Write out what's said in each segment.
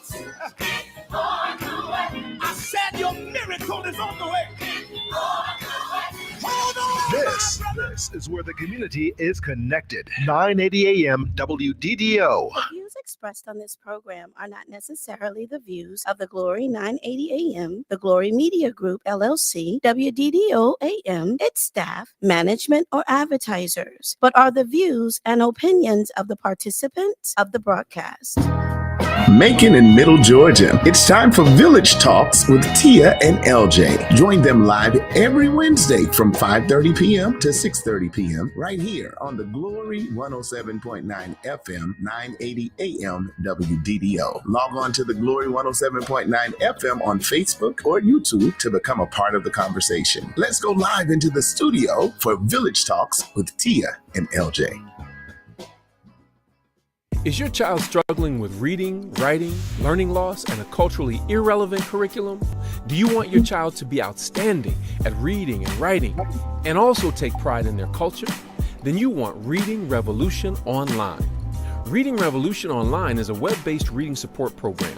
I said your miracle is on the way. Hold on, This is where the community is connected. 980 AM WDDO. The views expressed on this program are not necessarily the views of the Glory 980 AM, the Glory Media Group, LLC, WDDO AM, its staff, management, or advertisers, but are the views and opinions of the participants of the broadcast. Macon and Middle Georgia. It's time for Village Talks with Tia and LJ. Join them live every Wednesday from 5:30 p.m. to 6:30 p.m. right here on the Glory 107.9 FM, 980 AM WDDO. Log on to the Glory 107.9 FM on Facebook or YouTube to become a part of the conversation. Let's go live into the studio for Village Talks with Tia and LJ. Is your child struggling with reading, writing, learning loss, and a culturally irrelevant curriculum? Do you want your child to be outstanding at reading and writing and also take pride in their culture? Then you want Reading Revolution Online. Reading Revolution Online is a web-based reading support program.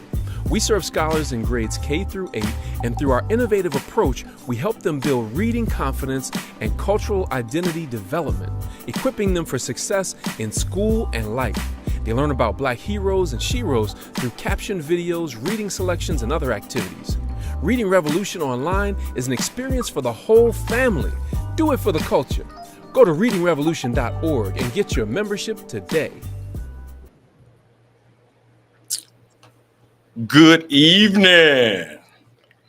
We serve scholars in grades K through 8, and through our innovative approach, we help them build reading confidence and cultural identity development, equipping them for success in school and life. They learn about Black heroes and sheroes through captioned videos, reading selections, and other activities. Reading Revolution Online is an experience for the whole family. Do it for the culture. Go to readingrevolution.org and get your membership today. Good evening.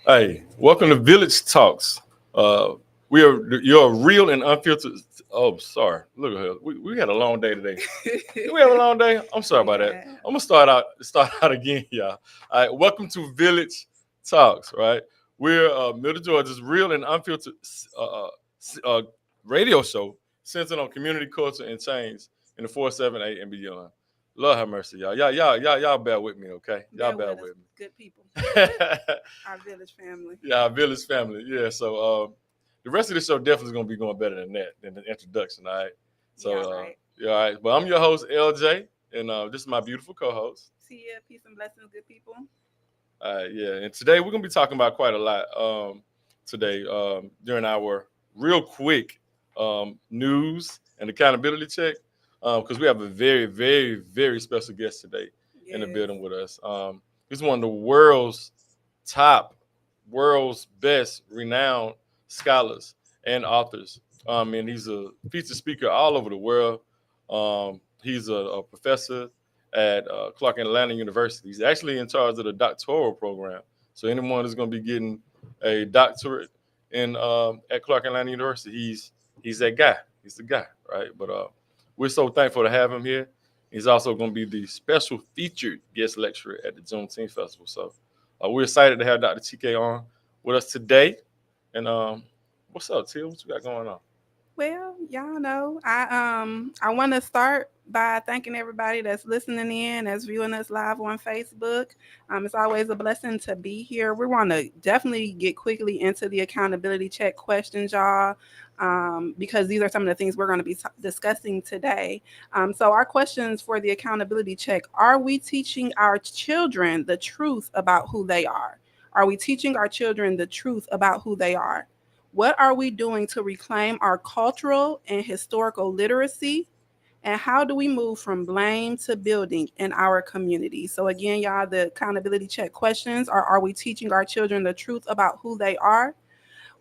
Hey, welcome to Village Talks. You're real and unfiltered. Oh, sorry. Look at her. We had a long day today. Did we have a long day? I'm sorry about that. I'm gonna start out again, y'all. All right, welcome to Village Talks. Right, we're Middle Georgia's real and unfiltered radio show centered on community, culture, and change in the 478 and beyond. Lord have mercy, y'all. Y'all bear with me, okay? Y'all bear with me. Good people. Our village family. Yeah, our village family. Yeah, so the rest of the show definitely is going to be going better than that, than the introduction, all right? So, all right. But I'm your host, LJ, and this is my beautiful co-host. See ya. Peace and blessings, good people. All right, yeah. And today we're going to be talking about quite a lot today during our real quick news and accountability check because we have a very, very, very special guest today in the building with us. He's one of the world's best renowned scholars and authors. And he's a featured speaker all over the world. He's a professor at Clark Atlanta University. He's actually in charge of the doctoral program. So anyone who's going to be getting a doctorate in at Clark Atlanta University, he's that guy. He's the guy, right? But we're so thankful to have him here. He's also going to be the special featured guest lecturer at the Juneteenth Festival. So we're excited to have Dr. TK on with us today. And what's up, Tia? What you got going on? Well, y'all know, I want to start by thanking everybody that's listening in, that's viewing us live on Facebook. It's always a blessing to be here. We want to definitely get quickly into the accountability check questions, y'all, because these are some of the things we're going to be discussing today. So our questions for the accountability check: are we teaching our children the truth about who they are? Are we teaching our children the truth about who they are? What are we doing to reclaim our cultural and historical literacy? And how do we move from blame to building in our community? So again, y'all, the accountability check questions are we teaching our children the truth about who they are?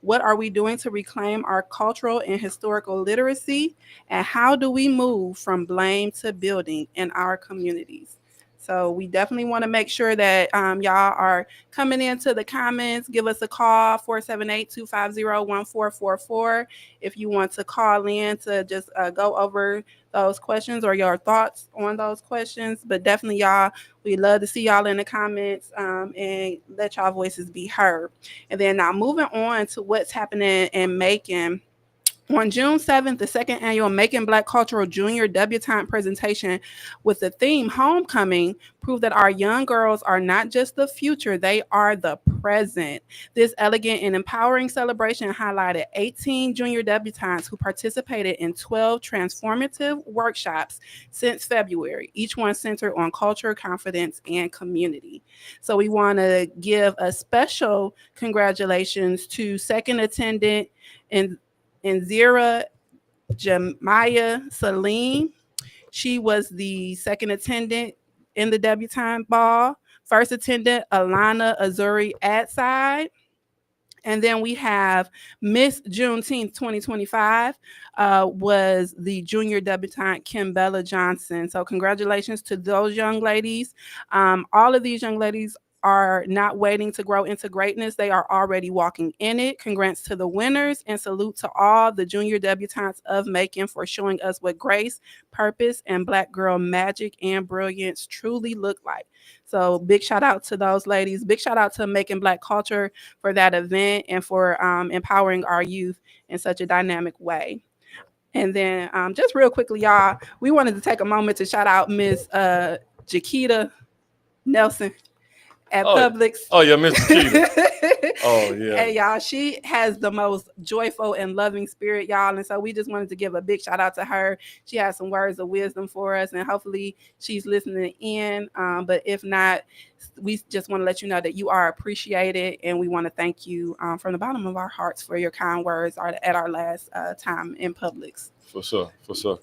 What are we doing to reclaim our cultural and historical literacy? And how do we move from blame to building in our communities? So we definitely want to make sure that y'all are coming into the comments. Give us a call, 478-250-1444. If you want to call in to just go over those questions or your thoughts on those questions. But definitely, y'all, we'd love to see y'all in the comments and let y'all voices be heard. And then now moving on to what's happening in Macon. On June 7th, the second annual Macon Black Cultural Junior Debutante presentation with the theme Homecoming proved that our young girls are not just the future, they are the present. This elegant and empowering celebration highlighted 18 junior debutantes who participated in 12 transformative workshops since February, each one centered on culture, confidence, and community. So we want to give a special congratulations to second attendant Inzira Jamaya Salim. She was the second attendant in the debutante ball. First attendant, Alana Azuri Adside. And then we have Miss Juneteenth 2025 was the junior debutante, Kimbella Johnson. So congratulations to those young ladies. All of these young ladies are not waiting to grow into greatness. They are already walking in it. Congrats to the winners and salute to all the junior debutantes of Macon for showing us what grace, purpose, and Black girl magic and brilliance truly look like. So big shout out to those ladies. Big shout out to Macon Black Culture for that event and for empowering our youth in such a dynamic way. And then just real quickly, y'all, we wanted to take a moment to shout out Miss Jaquita Nelson at Publix. Oh yeah, Miss Jaquita. Oh yeah. Hey y'all, she has the most joyful and loving spirit, y'all. And so we just wanted to give a big shout out to her. She has some words of wisdom for us, and hopefully she's listening in. But if not, we just want to let you know that you are appreciated, and we want to thank you from the bottom of our hearts for your kind words at our last time in Publix. For sure.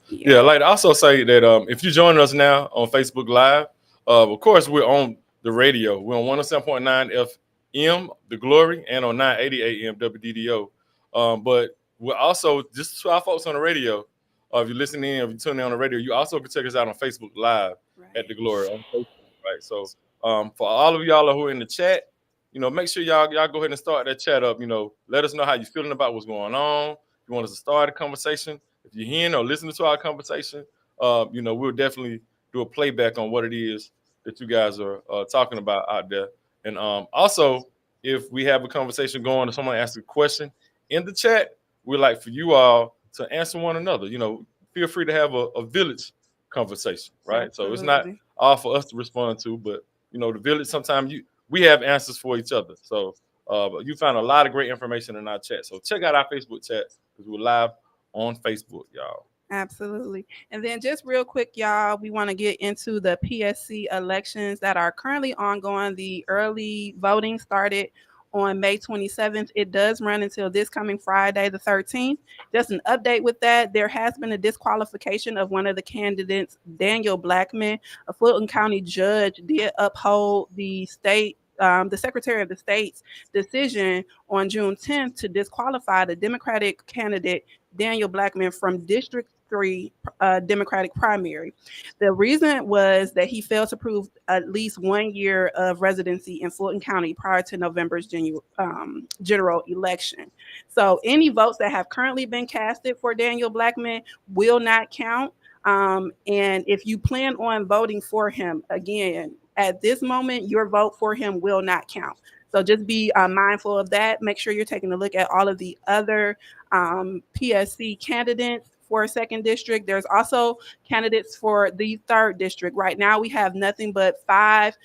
Yeah, I'd like to also say that if you're joining us now on Facebook Live, of course we're on the radio. We're on 107.9 FM, The Glory, and on 980 AM WDDO. But we're also, just to our folks on the radio, if you're listening in, if you're tuning in on the radio, you also can check us out on Facebook Live at The Glory on Facebook, right? So for all of y'all who are in the chat, make sure y'all go ahead and start that chat up. Let us know how you're feeling about what's going on. If you want us to start a conversation, if you're hearing or listening to our conversation, we'll definitely do a playback on what it is that you guys are talking about out there. And also, if we have a conversation going or someone asks a question in the chat, we'd like for you all to answer one another. Feel free to have a village conversation, right? Absolutely. So it's not all for us to respond to, but the village, sometimes we have answers for each other. So you found a lot of great information in our chat. So check out our Facebook chat because we're live on Facebook, y'all. Absolutely. And then just real quick, y'all, we want to get into the PSC elections that are currently ongoing. The early voting started on May 27th. It does run until this coming Friday, the 13th. Just an update with that. There has been a disqualification of one of the candidates, Daniel Blackman. A Fulton County judge did uphold the Secretary of the State's decision on June 10th to disqualify the Democratic candidate Daniel Blackman from District 3 Democratic primary. The reason was that he failed to prove at least 1 year of residency in Fulton County prior to November's general election. So any votes that have currently been casted for Daniel Blackman will not count. And if you plan on voting for him, again, at this moment, your vote for him will not count. So just be mindful of that. Make sure you're taking a look at all of the other PSC candidates for 2nd District. There's also candidates for the 3rd District. Right now, we have nothing but 5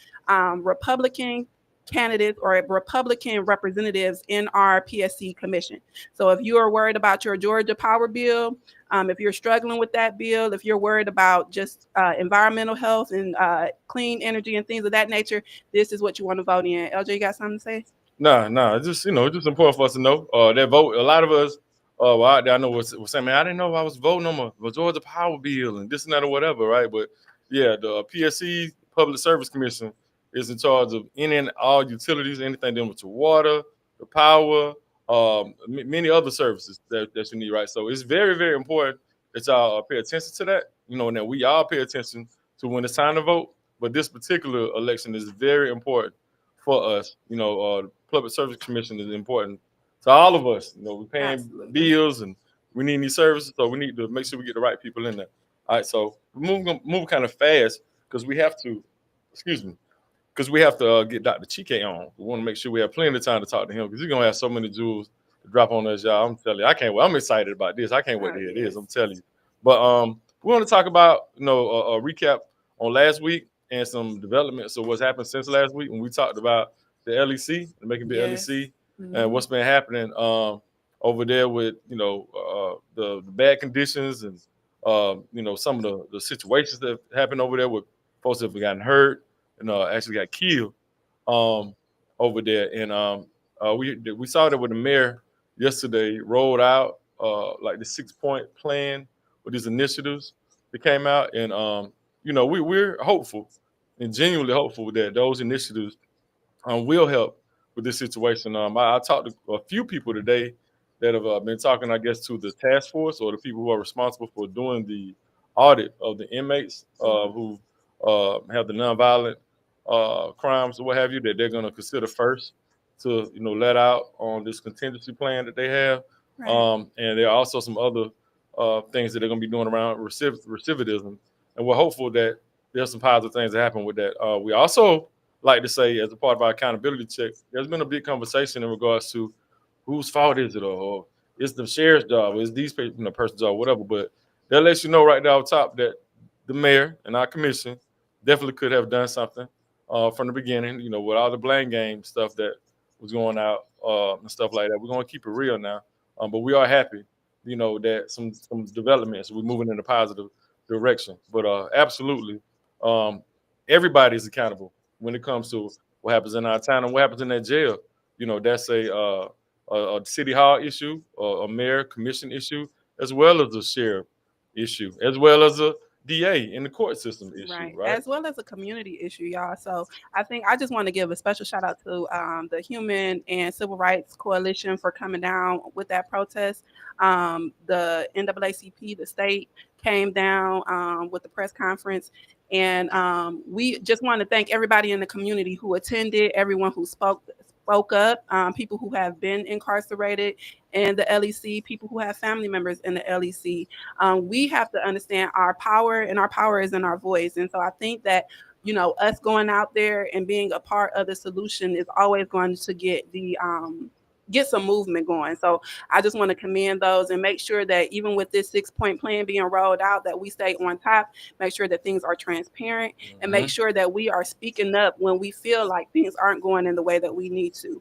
Republican candidates or Republican representatives in our PSC commission. So if you are worried about your Georgia Power Bill, if you're struggling with that bill, if you're worried about just environmental health and clean energy and things of that nature, this is what you want to vote in. LJ, you got something to say? No, it's just just important for us to know that vote. A lot of us out there, I know was saying, man, I didn't know I was voting on my Georgia Power Bill and this and that or whatever, right? But yeah, the PSC Public Service Commission is in charge of any and all utilities, anything dealing with the water, the power, many other services that you need, right? So it's very, very important that y'all pay attention to that, and that we all pay attention to when it's time to vote. But this particular election is very important for us. The Public Service Commission is important to all of us. We're paying bills and we need these services, so we need to make sure we get the right people in there. All right, so we're moving kind of fast because we have to, get Dr. Chike on. We want to make sure we have plenty of time to talk to him because he's going to have so many jewels to drop on us, y'all. I'm telling you, I can't wait. I'm excited about this. I can't wait to hear this. I'm telling you. But we want to talk about, a recap on last week and some developments of what's happened since last week when we talked about the LEC, the Make It Big Yes. LEC, Mhm. and what's been happening over there with the bad conditions and some of the situations that happened over there with folks that have gotten hurt and actually got killed over there. And we saw that with the mayor yesterday rolled out like the 6-point plan with these initiatives that came out, and we're hopeful and genuinely hopeful that those initiatives will help with this situation. I talked to a few people today that have been talking, I guess, to the task force or the people who are responsible for doing the audit of the inmates who have the nonviolent crimes or what have you, that they're going to consider first to let out on this contingency plan that they have. Right. And there are also some other things that they're going to be doing around recidivism, and we're hopeful that there's some positive things that happen with that. We also like to say, as a part of our accountability check, there's been a big conversation in regards to whose fault is it, or it's the sheriff's job, or it's these people, person's job, whatever. But that lets you know right now up top that the mayor and our commission definitely could have done something from the beginning, with all the blame game stuff that was going out and stuff like that. We're going to keep it real now. But we are happy, that some developments, we're moving in a positive direction. But absolutely, everybody is accountable when it comes to what happens in our town and what happens in that jail. That's a city hall issue, a mayor commission issue, as well as a sheriff issue, as well as a DA in the court system issue, right? As well as a community issue, y'all. So I think I just want to give a special shout out to the Human and Civil Rights Coalition for coming down with that protest. The NAACP, the state, came down with the press conference. And we just want to thank everybody in the community who attended, everyone who spoke up, people who have been incarcerated in the LEC, people who have family members in the LEC. We have to understand our power, and our power is in our voice. And so I think that, us going out there and being a part of the solution is always going to get some movement going. So I just want to commend those and make sure that even with this 6-point plan being rolled out, that we stay on top, make sure that things are transparent, and make sure that we are speaking up when we feel like things aren't going in the way that we need to.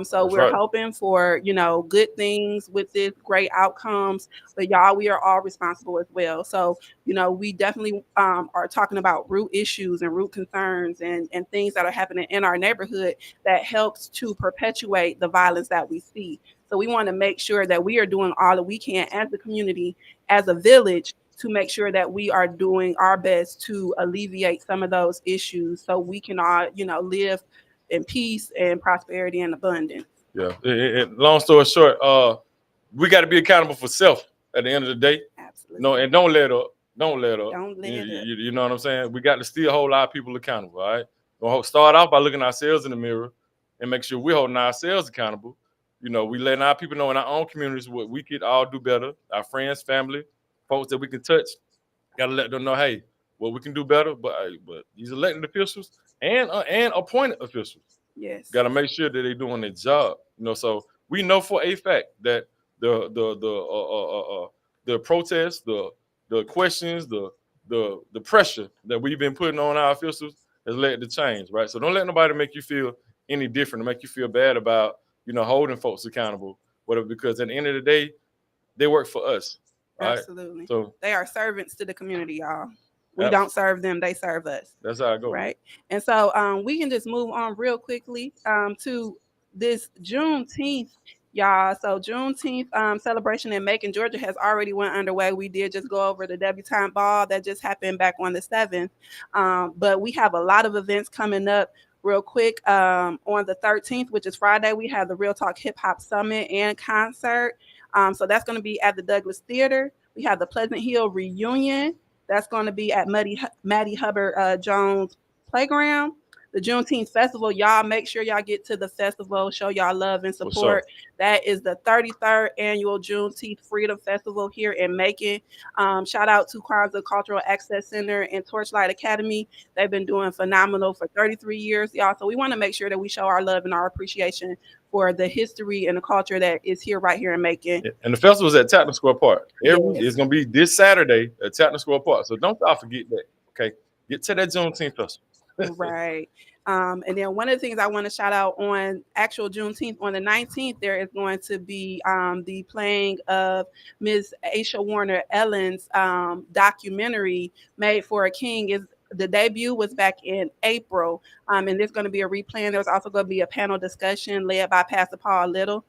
So That's we're right. hoping for, good things with this, great outcomes, but y'all, we are all responsible as well. So, we definitely are talking about root issues and root concerns and things that are happening in our neighborhood that helps to perpetuate the violence that we see. So we want to make sure that we are doing all that we can as a community, as a village, to make sure that we are doing our best to alleviate some of those issues so we can all, live in peace and prosperity and abundance. Yeah. Long story short, we got to be accountable for self at the end of the day. Absolutely. And don't let up. Don't let up. Don't let up. You know what I'm saying? We got to still hold our people accountable. All right. We'll start off by looking ourselves in the mirror and make sure we're holding ourselves accountable. We letting our people know in our own communities what we could all do better. Our friends, family, folks that we can touch. Got to let them know, hey, well, we can do better. But these elected officials and appointed officials, Yes. got to make sure that they're doing their job. So we know for a fact that the protests, the questions, the pressure that we've been putting on our officials has led to change, right? So don't let nobody make you feel any different or make you feel bad about holding folks accountable, whatever. Because at the end of the day, they work for us. Right? Absolutely. So they are servants to the community, y'all. We don't serve them, they serve us. That's how I go. Right. And so we can just move on real quickly to this Juneteenth, y'all. So Juneteenth celebration in Macon, Georgia has already went underway. We did just go over the debutante ball that just happened back on the 7th. But we have a lot of events coming up real quick. On the 13th, which is Friday, we have the Real Talk Hip Hop Summit and concert. So that's going to be at the Douglas Theater. We have the Pleasant Hill Reunion. That's going to be at Maddie Hubbard Jones Playground. The Juneteenth Festival, y'all make sure y'all get to the festival, show y'all love and support. That is the 33rd annual Juneteenth Freedom Festival here in Macon. Shout out to Kwanzaa Cultural Access Center and Torchlight Academy. They've been doing phenomenal for 33 years, y'all. So we want to make sure that we show our love and our appreciation for the history and the culture that is here right here in Macon. And the festival is at Tapton Square Park. It's going to be this Saturday at Tapton Square Park. So don't forget that, okay? Get to that Juneteenth Festival. Right. And then one of the things I want to shout out on actual Juneteenth, on the 19th, there is going to be the playing of Ms. Aisha Warner Ellen's documentary, Made for a King. The debut was back in April, and there's going to be a replay. There's also going to be a panel discussion led by Pastor Paul Little.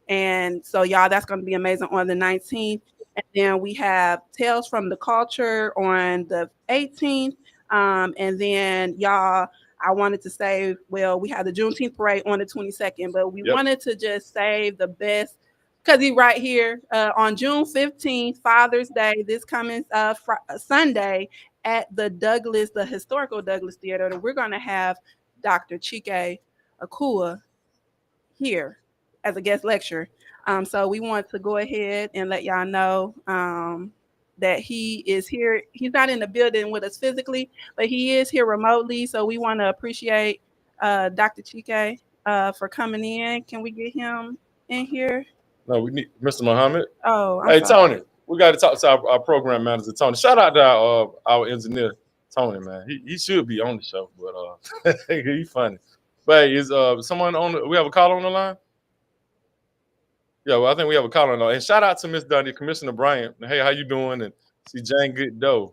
And so, y'all, that's going to be amazing on the 19th. And then we have Tales from the Culture on the 18th. And then, y'all, I wanted to say, well, we have the Juneteenth parade on the 22nd, but we wanted to just save the best, because he's right here on June 15th, Father's Day, this coming Sunday at the historical Douglas Theater. And we're going to have Dr. Chike Akua here as a guest lecturer. So we want to go ahead and let y'all know that he is here. He's not in the building with us physically, but he is here remotely. So we want to appreciate Dr. Chike for coming in. Can we get him in here? No, we need Mr. Muhammad. Oh, hey, Tony, we got to talk to our program manager, Tony. Shout out to our engineer, Tony, man. He should be on the show, but he's funny. But is someone on? We have a caller on the line. Yeah, well, I think we have a caller on the line. And shout out to Miss Dundee, Commissioner Bryant. Hey, how you doing? And see Jane Gooddoe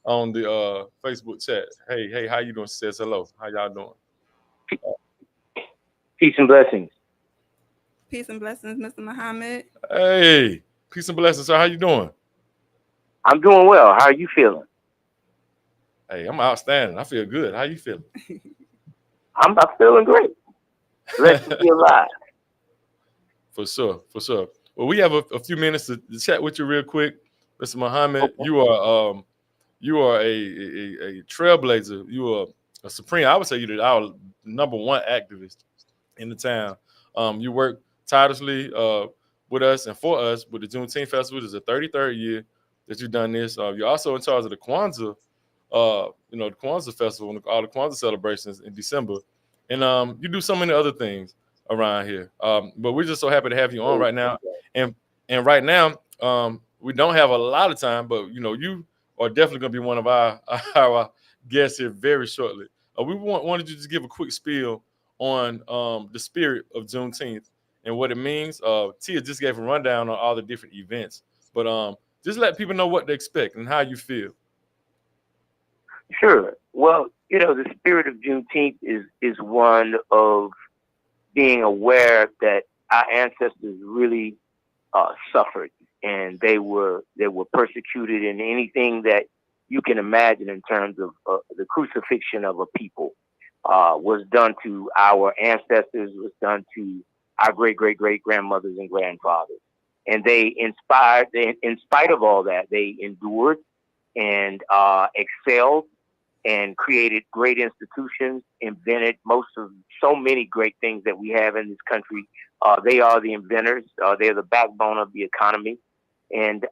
on the Facebook chat. Hey, how you doing? She says hello. How y'all doing? Peace and blessings. Peace and blessings, Mr. Muhammad. Hey, peace and blessings, sir. How you doing? I'm doing well. How are you feeling? Hey, I'm outstanding. I feel good. How you feeling? I'm feeling great. Blessed to be alive. For sure. Well, we have a few minutes to chat with you real quick, Mr. Muhammad. Okay. You are a trailblazer. You are a supreme. I would say you're our number one activist in the town. You work tirelessly with us and for us with the Juneteenth Festival. This is the 33rd year that you've done this. You're also in charge of the Kwanzaa, the Kwanzaa Festival and all the Kwanzaa celebrations in December. And you do so many other things around here. But we're just so happy to have you on right now. And right now, we don't have a lot of time, but you are definitely going to be one of our guests here very shortly. We wanted you to just give a quick spiel on the spirit of Juneteenth and what it means. Tia just gave a rundown on all the different events, but just let people know what to expect and how you feel. Sure. Well, the spirit of Juneteenth is one of being aware that our ancestors really suffered, and they were persecuted in anything that you can imagine in terms of the crucifixion of a people. Was done to our ancestors, was done to our great-great-great-grandmothers and grandfathers. And they in spite of all that, they endured and excelled and created great institutions, invented so many great things that we have in this country. They are the inventors. They're the backbone of the economy. And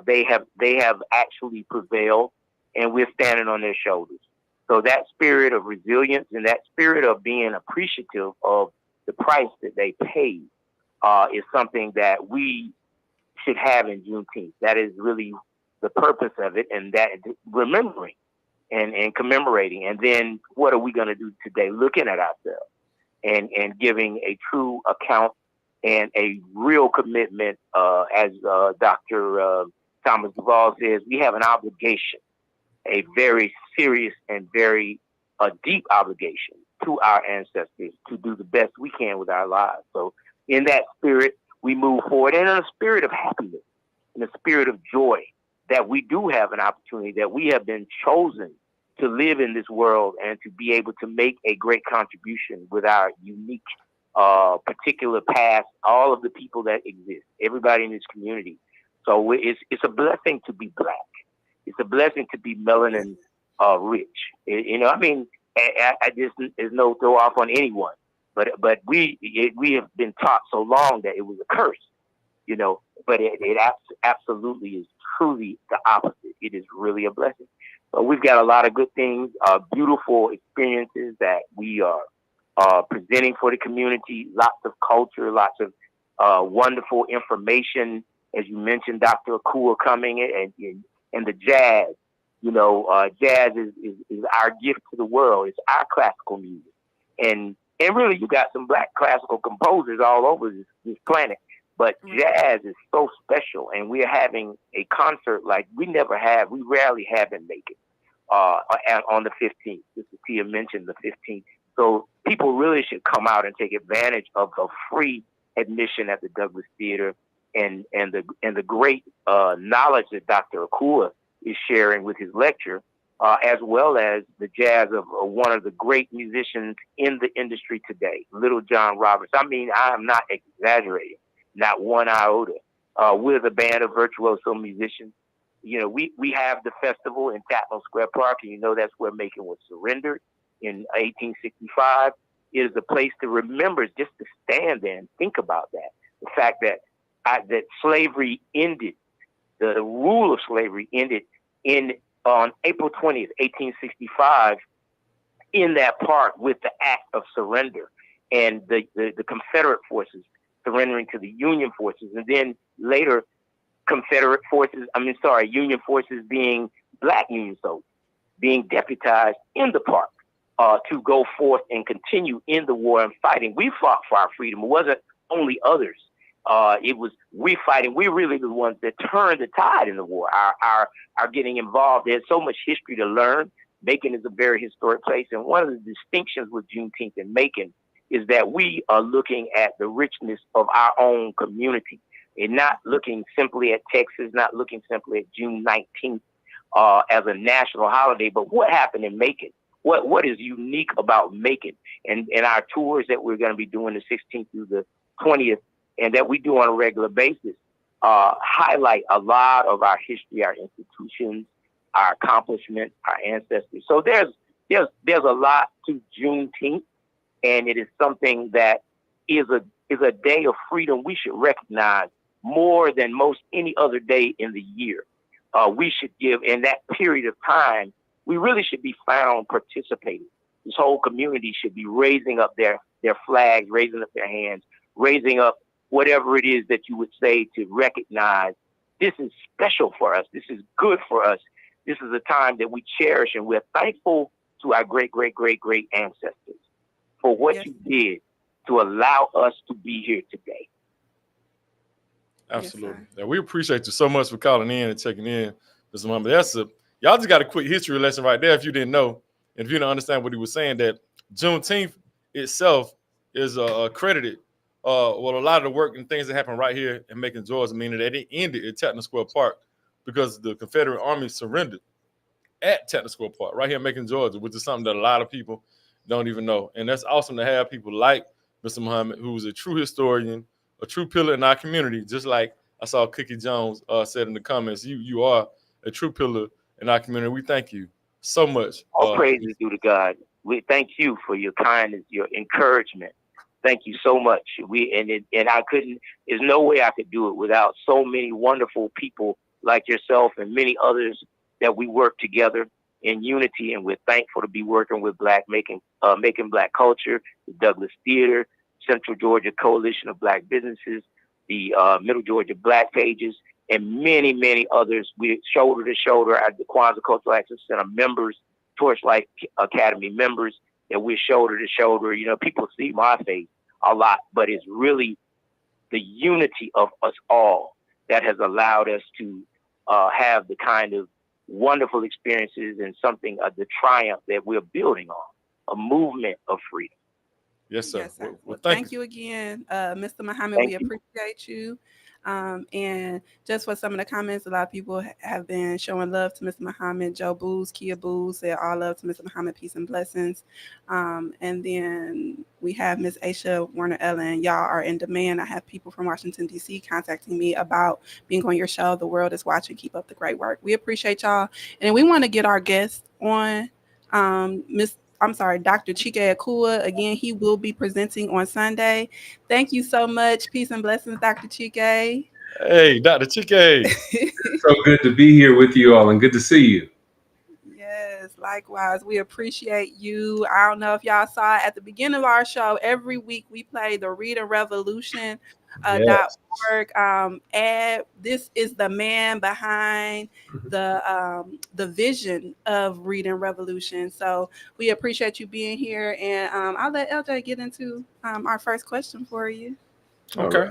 they have actually prevailed, and we're standing on their shoulders. So that spirit of resilience and that spirit of being appreciative of the price that they paid is something that we should have in Juneteenth. That is really the purpose of it, and that remembering and commemorating. And then what are we going to do today? Looking at ourselves and giving a true account and a real commitment. As Dr. Thomas Duvall says, we have an obligation, a very serious and very deep obligation to our ancestors to do the best we can with our lives. So in that spirit, we move forward, and in a spirit of happiness, in a spirit of joy, that we do have an opportunity, that we have been chosen to live in this world and to be able to make a great contribution with our unique particular past, all of the people that exist, everybody in this community. So it's a blessing to be Black. It's a blessing to be melanin rich. I just, there's no throw off on anyone, but we have been taught so long that it was a curse, but it absolutely is truly the opposite. It is really a blessing. So we've got a lot of good things, beautiful experiences that we are presenting for the community, lots of culture, lots of wonderful information. As you mentioned, Dr. Akua coming and the jazz Jazz is our gift to the world. It's our classical music. And really, you got some Black classical composers all over this planet. But jazz is so special, and we're having a concert like we rarely have in Macon on the 15th. Sister Tia mentioned the 15th. So people really should come out and take advantage of the free admission at the Douglas Theater and the great knowledge that Dr. Akua is sharing with his lecture, as well as the jazz of one of the great musicians in the industry today, Little John Roberts. I mean, I am not exaggerating, not one iota. We're the band of virtuoso musicians. We have the festival in Tatnall Square Park, and that's where Macon was surrendered in 1865. It is a place to remember, just to stand there and think about that. The fact that slavery ended, the rule of slavery ended on April 20th, 1865, in that park with the act of surrender and the Confederate forces surrendering to the Union forces, and then later Union forces being Black Union soldiers being deputized in the park to go forth and continue in the war and fighting. We fought for our freedom. It wasn't only others. It was we fighting. We're really the ones that turned the tide in the war. Our getting involved. There's so much history to learn. Macon is a very historic place, and one of the distinctions with Juneteenth in Macon is that we are looking at the richness of our own community and not looking simply at Texas, not looking simply at June 19th as a national holiday, but what happened in Macon. What is unique about Macon and our tours that we're going to be doing the 16th through the 20th and that we do on a regular basis highlight a lot of our history, our institutions, our accomplishments, our ancestors. So there's a lot to Juneteenth, and it is something that is a day of freedom we should recognize more than most any other day in the year. We should give in that period of time. We really should be found participating. This whole community should be raising up their flags, raising up their hands, raising up whatever it is that you would say to recognize this is special for us. This is good for us. This is a time that we cherish, and we're thankful to our great, great, great, great ancestors for what you did to allow us to be here today. Absolutely. Yes, we appreciate you so much for calling in and checking in, Mr. Muhammad. Y'all just got a quick history lesson right there if you didn't know. And if you didn't understand what he was saying, that Juneteenth itself is credited. A lot of the work and things that happen right here in Macon, Georgia, meaning that it ended at Tatnall Square Park because the Confederate Army surrendered at Tatnall Square Park, right here in Macon, Georgia, which is something that a lot of people don't even know. And that's awesome to have people like Mr. Muhammad, who's a true historian, a true pillar in our community, just like I saw Cookie Jones said in the comments. You are a true pillar in our community. We thank you so much. All praises due to God. We thank you for your kindness, your encouragement. Thank you so much. I couldn't. There's no way I could do it without so many wonderful people like yourself and many others that we work together in unity. And we're thankful to be working with Making Black Culture, the Douglas Theater, Central Georgia Coalition of Black Businesses, the Middle Georgia Black Pages, and many, many others. We're shoulder to shoulder at the Kwanzaa Cultural Access Center members, Torchlight Academy members, that we're shoulder to shoulder. People see my face a lot, but it's really the unity of us all that has allowed us to have the kind of wonderful experiences and something of the triumph that we're building on, a movement of freedom. Yes, sir. Yes, sir. Well, thank you again, Mr. Muhammad. We appreciate you. And just for some of the comments, a lot of people have been showing love to Mr. Muhammad. Joe Booz, Kia Booz said all love to Mr. Muhammad, peace and blessings. And then we have Miss Aisha Warner Ellen. Y'all are in demand. I have people from Washington, D.C. contacting me about being on your show. The world is watching. Keep up the great work. We appreciate y'all. And we want to get our guest on, Dr. Chike Akua. Again, he will be presenting on Sunday. Thank you so much. Peace and blessings, Dr. Chike. Hey, Dr. Chike. So good to be here with you all and good to see you. Yes, Likewise, we appreciate you. I don't know if y'all saw at the beginning of our show, every week we play the Reading Revolution .org ad. This is the man behind the vision of Reading Revolution. So we appreciate you being here, and I'll let LJ get into our first question for you. Okay.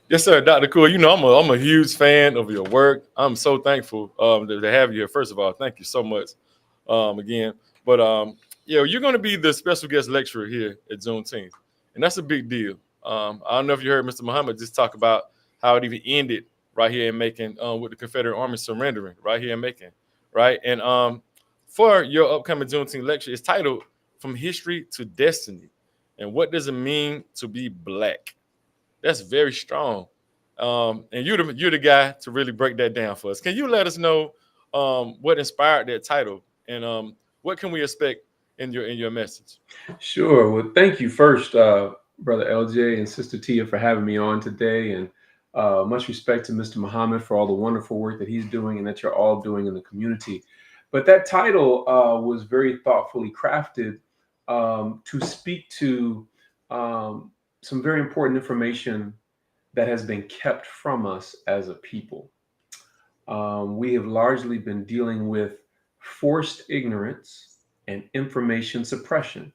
Yes, sir, Dr. Cool. You know, I'm a huge fan of your work. I'm so thankful to have you here. First of all, thank you so much again. But you're going to be the special guest lecturer here at Juneteenth, and that's a big deal. I don't know if you heard Mr. Muhammad just talk about how it even ended right here in Macon with the Confederate Army surrendering right here in Macon, right? And for your upcoming Juneteenth lecture, it's titled "From History to Destiny," and what does it mean to be Black? That's very strong. And you're the guy to really break that down for us. Can you let us know what inspired that title, and what can we expect in your message? Sure. Well, thank you first, Brother LJ and Sister Tia, for having me on today. And much respect to Mr. Muhammad for all the wonderful work that he's doing and that you're all doing in the community. But that title was very thoughtfully crafted to speak to some very important information that has been kept from us as a people. We have largely been dealing with forced ignorance and information suppression.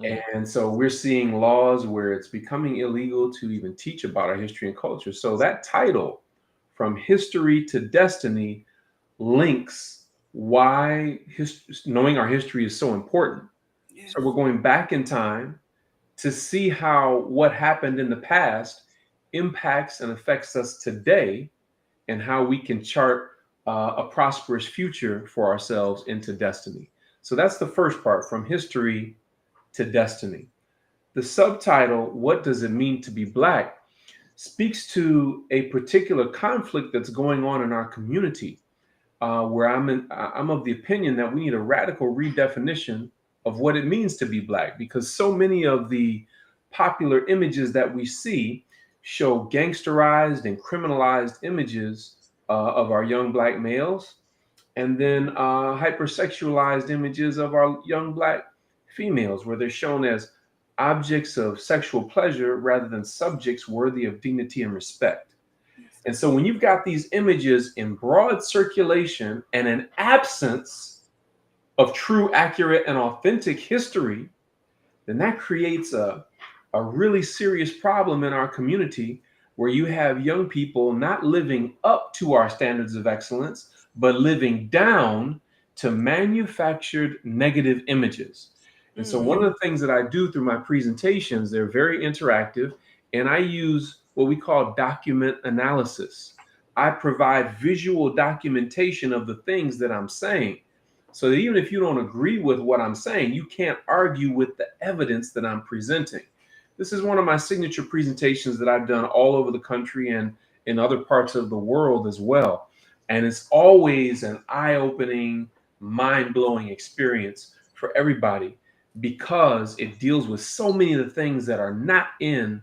And so we're seeing laws where it's becoming illegal to even teach about our history and culture. So that title, From History to Destiny, links why knowing our history is so important. So we're going back in time to see how what happened in the past impacts and affects us today, and how we can chart a prosperous future for ourselves into destiny. So that's the first part, From History to Destiny. The subtitle, What Does It Mean to Be Black, speaks to a particular conflict that's going on in our community, where I'm of the opinion that we need a radical redefinition of what it means to be Black, because so many of the popular images that we see show gangsterized and criminalized images of our young Black males, and then hypersexualized images of our young Black females, where they're shown as objects of sexual pleasure rather than subjects worthy of dignity and respect. And so when you've got these images in broad circulation and an absence of true, accurate, and authentic history, then that creates a really serious problem in our community, where you have young people not living up to our standards of excellence, but living down to manufactured negative images. And so one of the things that I do through my presentations, they're very interactive, and I use what we call document analysis. I provide visual documentation of the things that I'm saying, so that even if you don't agree with what I'm saying, you can't argue with the evidence that I'm presenting. This is one of my signature presentations that I've done all over the country and in other parts of the world as well. And it's always an eye-opening, mind-blowing experience for everybody, because it deals with so many of the things that are not in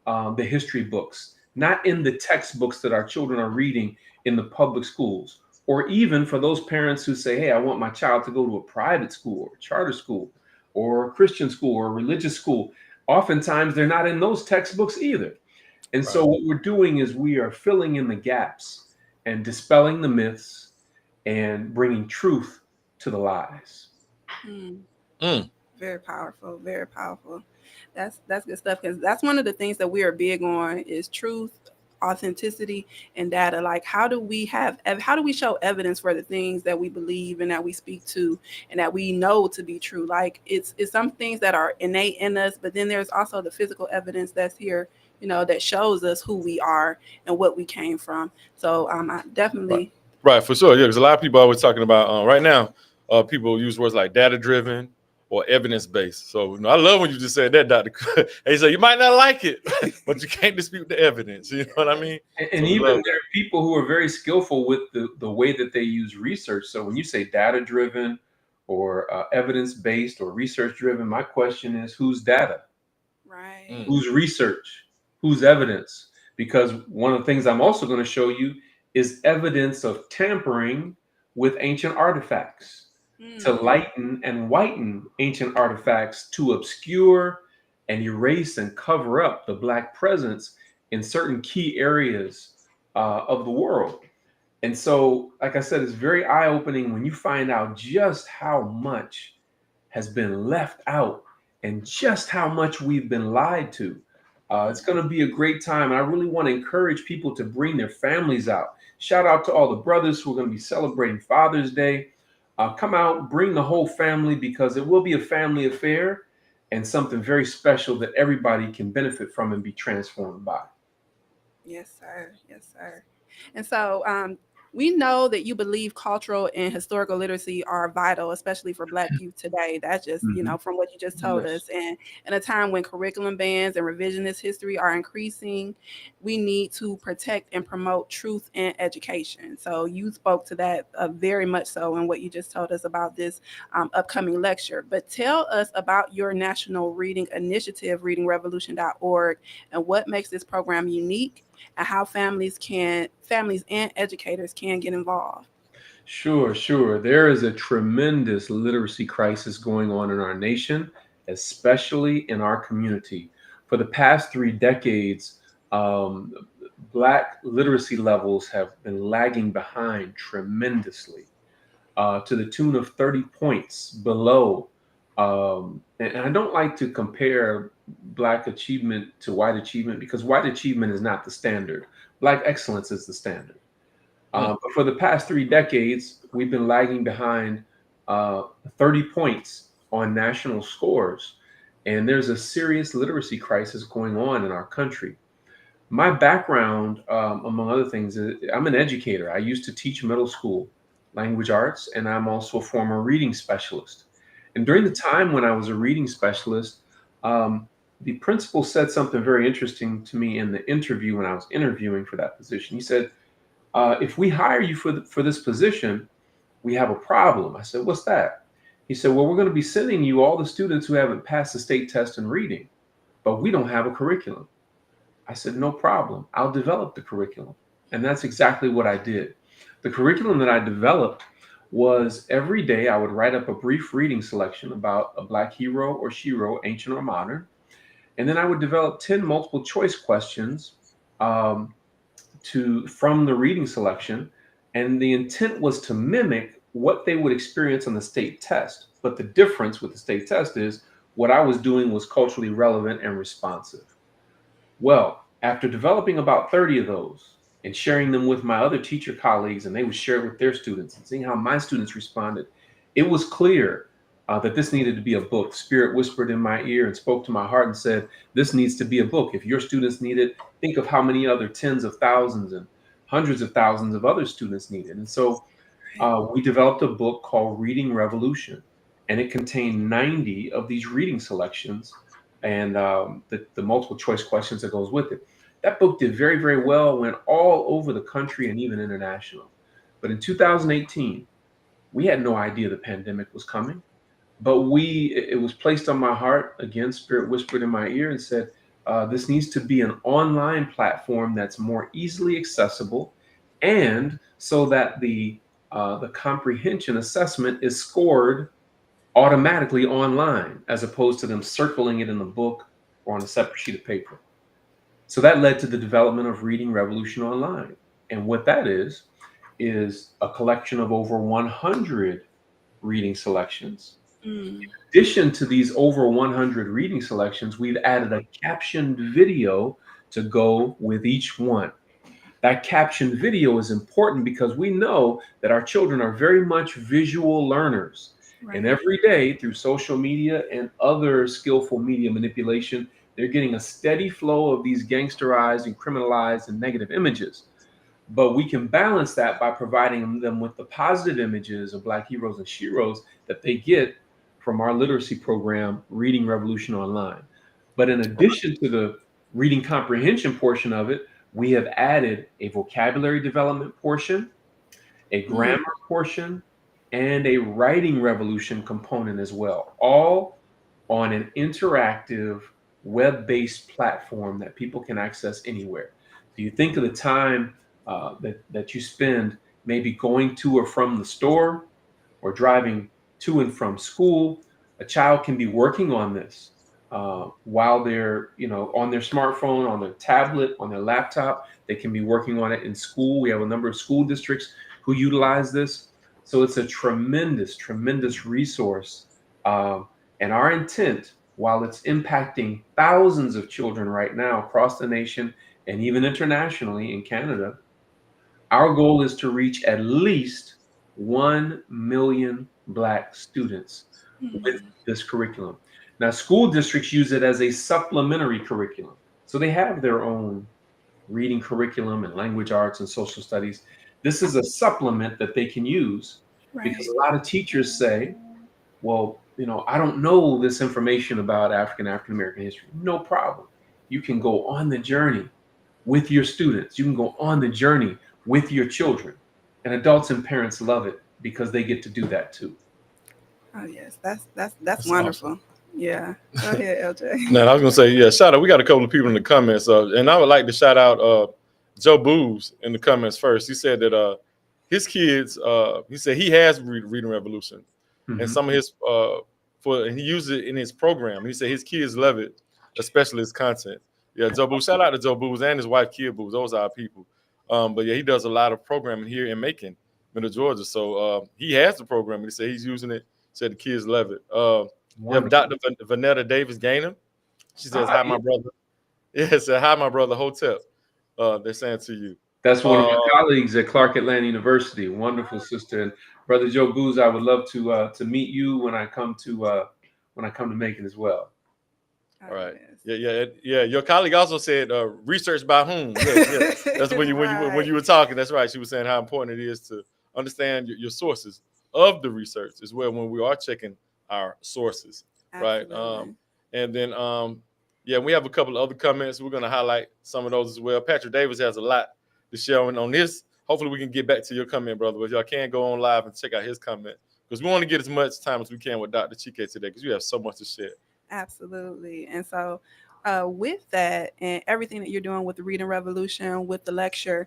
the history books, not in the textbooks that our children are reading in the public schools, or even for those parents who say, hey, I want my child to go to a private school or a charter school or a Christian school or a religious school. Oftentimes they're not in those textbooks either. And so what we're doing is we are filling in the gaps and dispelling the myths and bringing truth to the lies. Very powerful, very powerful. That's good stuff, because that's one of the things that we are big on is truth, authenticity, and data. Like, how do we show evidence for the things that we believe and that we speak to and that we know to be true? Like, it's some things that are innate in us, but then there's also the physical evidence that's here, that shows us who we are and what we came from. So I definitely right, for sure. Yeah, because a lot of people are always talking about right now, people use words like data driven or evidence-based. So I love when you just said that, Dr. Hey, so you might not like it, but you can't dispute the evidence. You know what I mean? And so even there are people who are very skillful with the way that they use research. So when you say data-driven or evidence-based or research-driven, my question is, whose data? Right. Whose research? Whose evidence? Because one of the things I'm also going to show you is evidence of tampering with ancient artifacts. to lighten and whiten ancient artifacts, to obscure and erase and cover up the Black presence in certain key areas of the world. And so, like I said, it's very eye-opening when you find out just how much has been left out and just how much we've been lied to. It's going to be a great time. And I really want to encourage people to bring their families out. Shout out to all the brothers who are going to be celebrating Father's Day. Come out, bring the whole family, because it will be a family affair and something very special that everybody can benefit from and be transformed by. Yes, sir. Yes, sir. And so we know that you believe cultural and historical literacy are vital, especially for Black youth today. That's just, from what you just told us. And in a time when curriculum bans and revisionist history are increasing, we need to protect and promote truth and education. So you spoke to that very much so in what you just told us about this upcoming lecture. But tell us about your national reading initiative, readingrevolution.org, and what makes this program unique, and how families and educators can get involved. Sure. There is a tremendous literacy crisis going on in our nation, especially in our community. For the past 3 decades, Black literacy levels have been lagging behind tremendously, to the tune of 30 points below. And I don't like to compare Black achievement to white achievement, because white achievement is not the standard. Black excellence is the standard. But for the past 3 decades, we've been lagging behind 30 points on national scores. And there's a serious literacy crisis going on in our country. My background, among other things, is I'm an educator. I used to teach middle school language arts, and I'm also a former reading specialist. And during the time when I was a reading specialist, the principal said something very interesting to me in the interview when I was interviewing for that position. He said, if we hire you for this position, we have a problem. I said, what's that? He said, well, we're going to be sending you all the students who haven't passed the state test in reading, but we don't have a curriculum. I said, no problem. I'll develop the curriculum. And that's exactly what I did. The curriculum that I developed was every day I would write up a brief reading selection about a Black hero or shero, ancient or modern. And then I would develop 10 multiple choice questions from the reading selection. And the intent was to mimic what they would experience on the state test. But the difference with the state test is what I was doing was culturally relevant and responsive. Well, after developing about 30 of those and sharing them with my other teacher colleagues, and they would share it with their students, and seeing how my students responded, it was clear that this needed to be a book. Spirit whispered in my ear and spoke to my heart and said, this needs to be a book. If your students need it, think of how many other tens of thousands and hundreds of thousands of other students need it. And so we developed a book called Reading Revolution, and it contained 90 of these reading selections and the multiple choice questions that goes with it. That book did very, very well, went all over the country and even international. But in 2018, we had no idea the pandemic was coming. But it was placed on my heart. Again, Spirit whispered in my ear and said, this needs to be an online platform that's more easily accessible, and so that the comprehension assessment is scored automatically online, as opposed to them circling it in the book or on a separate sheet of paper. So that led to the development of Reading Revolution Online. And what that is a collection of over 100 reading selections. In addition to these over 100 reading selections, we've added a captioned video to go with each one. That captioned video is important because we know that our children are very much visual learners. Right. And every day through social media and other skillful media manipulation, they're getting a steady flow of these gangsterized and criminalized and negative images. But we can balance that by providing them with the positive images of Black heroes and sheroes that they get from our literacy program, Reading Revolution Online. But in addition to the reading comprehension portion of it, we have added a vocabulary development portion, a grammar portion, and a writing revolution component as well, all on an interactive web-based platform that people can access anywhere. So you think of the time that you spend maybe going to or from the store, or driving to and from school. A child can be working on this while they're, on their smartphone, on their tablet, on their laptop. They can be working on it in school. We have a number of school districts who utilize this. So it's a tremendous, tremendous resource. And our intent, while it's impacting thousands of children right now across the nation and even internationally in Canada, our goal is to reach at least 1 million Black students with this curriculum. Now, school districts use it as a supplementary curriculum. So they have their own reading curriculum and language arts and social studies. This is a supplement that they can use because a lot of teachers say, well, I don't know this information about African-American history. No problem. You can go on the journey with your students. You can go on the journey with your children. And adults and parents love it because they get to do that too. Oh yes, that's wonderful. Awesome. Yeah. Go ahead, LJ. Now I was gonna say, yeah, shout out. We got a couple of people in the comments, and I would like to shout out Joe Booz in the comments first. He said that his kids, he said he has Reading Revolution, and some of his and he uses it in his program. He said his kids love it, especially his content. Yeah, Joe Booz. Shout out to Joe Booz and his wife Kia Booz. Those are our people. But yeah, he does a lot of programming here in Macon, Middle Georgia. So he has the program. He said he's using it. Said the kids love it. You have Dr. Vanetta Davis Gaynham. She says, hi, my brother. Yeah, said, hi, my brother, Hotep. They're saying to you. That's one of my colleagues at Clark Atlanta University. Wonderful sister. And Brother Joe Booz, I would love to meet you when I come to Macon as well. All right. Yeah. Your colleague also said, research by whom? Yeah. That's when you were talking. That's right. She was saying how important it is to understand your sources of the research as well when we are checking our sources. Absolutely. Right. And then we have a couple of other comments. We're going to highlight some of those as well. Patrick Davis has a lot to share on this. Hopefully we can get back to your comment, brother, but y'all can go on live and check out his comment because we want to get as much time as we can with Dr. Chike today because you have so much to share. Absolutely. And so with that and everything that you're doing with the Reading Revolution, with the lecture,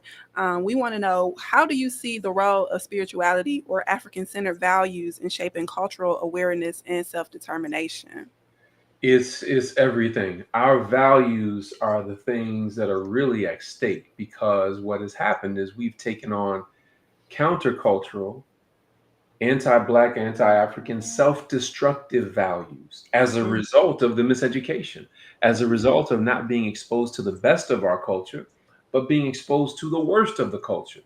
we want to know, how do you see the role of spirituality or African-centered values in shaping cultural awareness and self-determination? It's everything. Our values are the things that are really at stake because what has happened is we've taken on countercultural, anti-Black, anti-African, self-destructive values as a result of the miseducation, as a result of not being exposed to the best of our culture, but being exposed to the worst of the culture.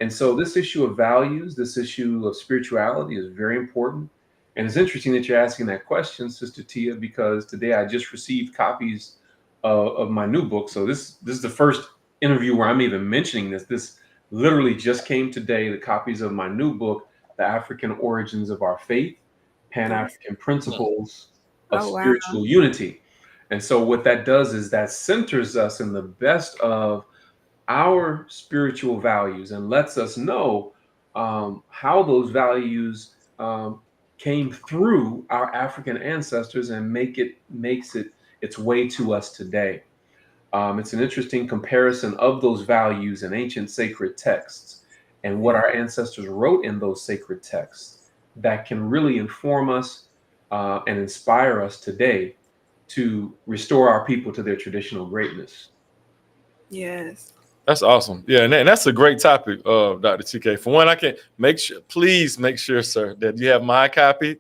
And so this issue of values, this issue of spirituality is very important. And it's interesting that you're asking that question, Sister Tia, because today I just received copies of my new book. So this is the first interview where I'm even mentioning this. This literally just came today, the copies of my new book, The African Origins of Our Faith, Pan-African Principles of Spiritual Unity. And so what that does is that centers us in the best of our spiritual values and lets us know how those values came through our African ancestors and makes it its way to us today. It's an interesting comparison of those values in ancient sacred texts and what our ancestors wrote in those sacred texts that can really inform us and inspire us today to restore our people to their traditional greatness. Yes. That's awesome. Yeah, and that's a great topic, Dr. TK. For one, I can please make sure, sir, that you have my copy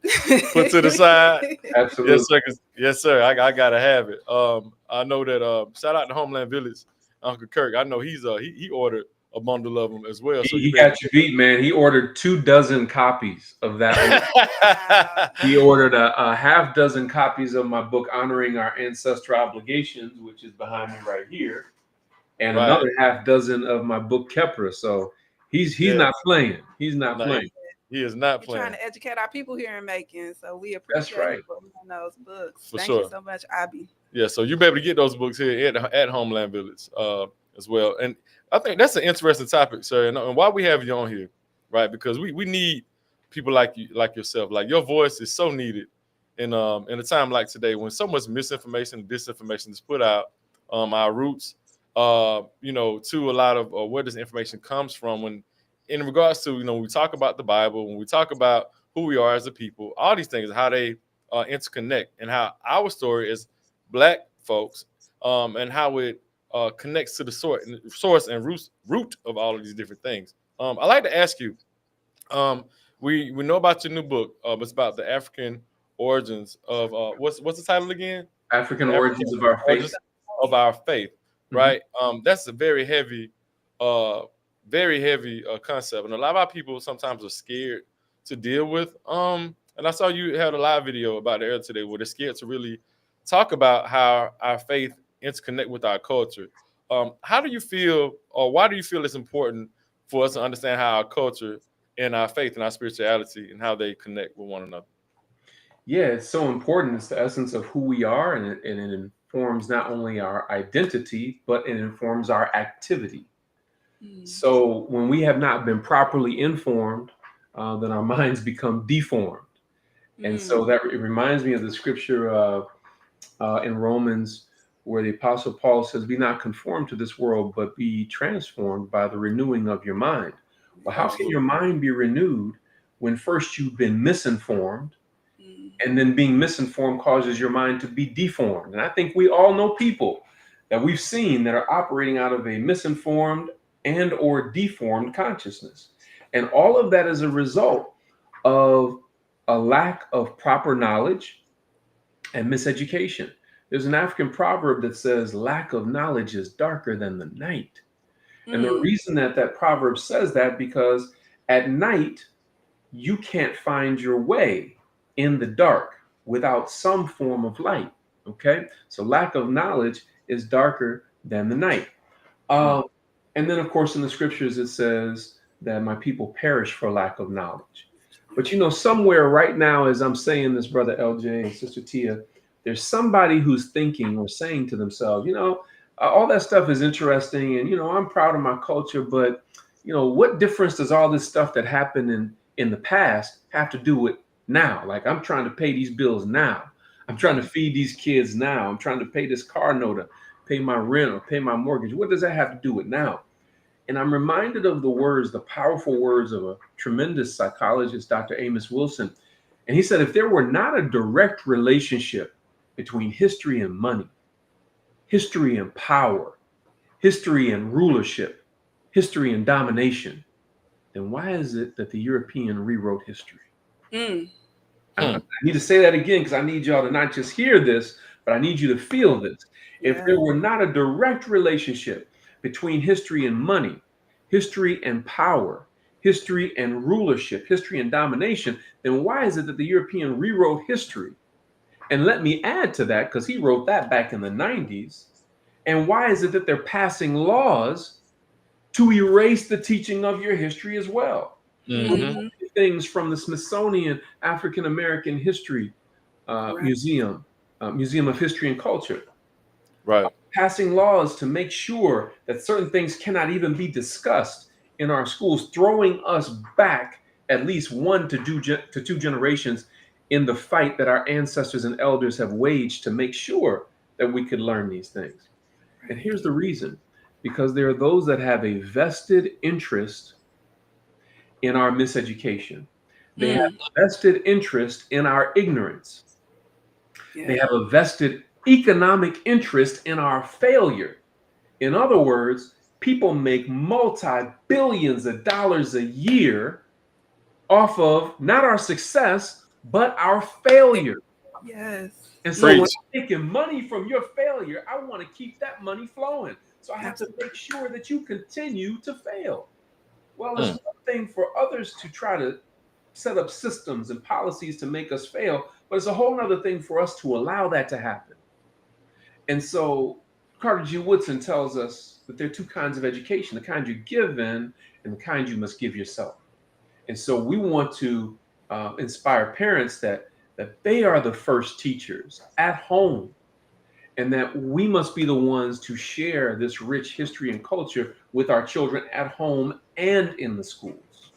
put to the side. Absolutely. Yes, sir. I gotta have it. I know that. Shout out to Homeland Village, Uncle Kirk. I know he ordered a bundle of them as well. So he got you beat, man. He ordered 24 copies of that. He ordered a half dozen copies of my book, Honoring Our Ancestral Obligations, which is behind me right here. And another half dozen of my book, Kepra. So he's not playing. He's not playing. He is not playing. Trying to educate our people here in Macon. So we appreciate That's right. those books. Thank you so much, Abby. Yeah, so you'll be able to get those books here at Homeland Village as well. And I think that's an interesting topic, sir. And why we have you on here, right? Because we need people like you, like yourself. Like your voice is so needed in a time like today when so much misinformation and disinformation is put out. Our roots, to a lot of where this information comes from. When in regards to when we talk about the Bible, when we talk about who we are as a people, all these things, how they interconnect, and how our story is Black folks, and how it connects to the source and root of all of these different things. I'd like to ask you, we know about your new book. It's about the African origins of what's the title again? African origins of our faith. Of our faith, right? That's a very heavy concept, and a lot of our people sometimes are scared to deal with. And I saw you had a live video about it earlier today, where they're scared to really talk about how our faith interconnect with our culture. How do you feel, or why do you feel it's important for us to understand how our culture and our faith and our spirituality and how they connect with one another? Yeah, it's so important. It's the essence of who we are, and it informs not only our identity, but it informs our activity. So when we have not been properly informed, then our minds become deformed. And so that it reminds me of the scripture in Romans, where the Apostle Paul says, "Be not conformed to this world, but be transformed by the renewing of your mind." Well, how can your mind be renewed when first you've been misinformed, and then being misinformed causes your mind to be deformed? And I think we all know people that we've seen that are operating out of a misinformed and or deformed consciousness. And all of that is a result of a lack of proper knowledge and miseducation. There's an African proverb that says, "Lack of knowledge is darker than the night." And the reason that proverb says that, because at night, you can't find your way in the dark without some form of light. Okay. So lack of knowledge is darker than the night. And then, of course, in the scriptures, it says that my people perish for lack of knowledge. But, you know, somewhere right now, as I'm saying this, Brother LJ and Sister Tia, there's somebody who's thinking or saying to themselves, you know, all that stuff is interesting. And, you know, I'm proud of my culture. But, you know, what difference does all this stuff that happened in the past have to do with now? Like, I'm trying to pay these bills now. I'm trying to feed these kids now. I'm trying to pay this car note, or pay my rent, or pay my mortgage. What does that have to do with now? And I'm reminded of the words, the powerful words of a tremendous psychologist, Dr. Amos Wilson. And he said, if there were not a direct relationship between history and money, history and power, history and rulership, history and domination, then why is it that the European rewrote history? I need to say that again, because I need y'all to not just hear this, but I need you to feel this. If there were not a direct relationship between history and money, history and power, history and rulership, history and domination, then why is it that the European rewrote history? And let me add to that, because he wrote that back in the 90s. And why is it that they're passing laws to erase the teaching of your history as well? Things from the Smithsonian African American History Museum, Museum of History and Culture. Right. Passing laws to make sure that certain things cannot even be discussed in our schools, throwing us back at least 1 to 2 generations in the fight that our ancestors and elders have waged to make sure that we could learn these things. And here's the reason: because there are those that have a vested interest in our miseducation. They have a vested interest in our ignorance. They have a vested economic interest in our failure. In other words, people make multi-billions of dollars a year off of not our success, but our failure. Yes. And so when I'm taking money from your failure, I want to keep that money flowing. So I have to make sure that you continue to fail. Well, it's one thing for others to try to set up systems and policies to make us fail, but it's a whole other thing for us to allow that to happen. And so Carter G. Woodson tells us that there are 2 kinds of education: the kind you give in and the kind you must give yourself. And so we want to inspire parents that they are the first teachers at home, and that we must be the ones to share this rich history and culture with our children at home and in the schools.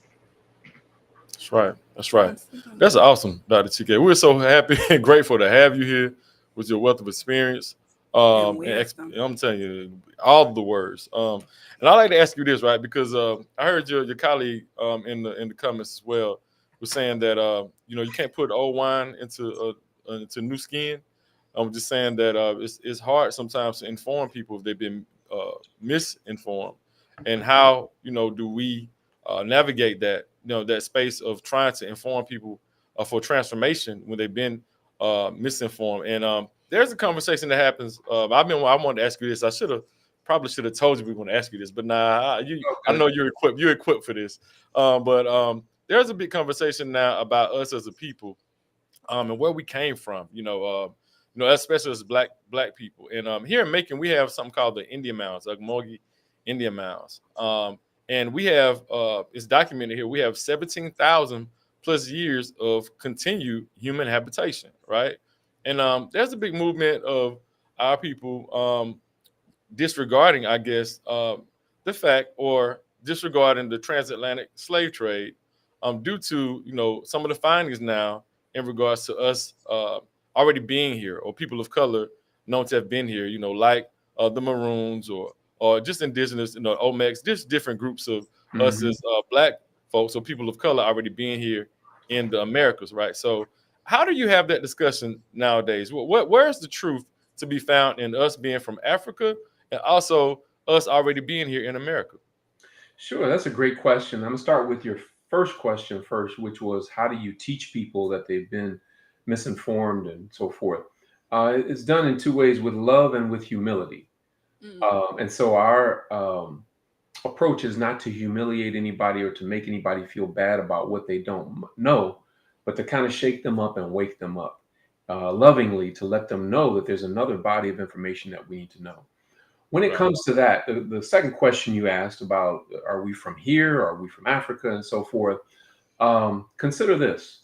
That's right. That's right. That's awesome, Dr. TK. We're so happy and grateful to have you here with your wealth of experience. I'm telling you all the words. And I'd like to ask you this, right? Because I heard your colleague in the comments as well was saying that you can't put old wine into new skin. I'm just saying that it's hard sometimes to inform people if they've been misinformed, and how do we navigate that that space of trying to inform people for transformation when they've been misinformed. And there's a conversation that happens. I wanted to ask you this. I probably should have told you we were going to ask you this, but I know you're equipped. You're equipped for this. But there's a big conversation now about us as a people, and where we came from. Especially as black people. And here in Macon, we have something called the Indian Mounds, Ocmulgee Indian Mounds. And we have, it's documented here, we have 17,000 plus years of continued human habitation, right? And there's a big movement of our people disregarding, I guess, the fact, or disregarding the transatlantic slave trade due to, some of the findings now in regards to us already being here, or people of color known to have been here, like the Maroons or just indigenous, Olmecs, just different groups of us as black folks or people of color already being here in the Americas, right? So how do you have that discussion nowadays? Where's the truth to be found in us being from Africa and also us already being here in America? Sure, that's a great question. I'm gonna start with your first question first, which was, how do you teach people that they've been misinformed and so forth? It's done in two ways, with love and with humility. And so our approach is not to humiliate anybody or to make anybody feel bad about what they don't know, but to kind of shake them up and wake them up lovingly, to let them know that there's another body of information that we need to know. When it comes to that, the second question you asked about, are we from here? Are we from Africa and so forth? Consider this.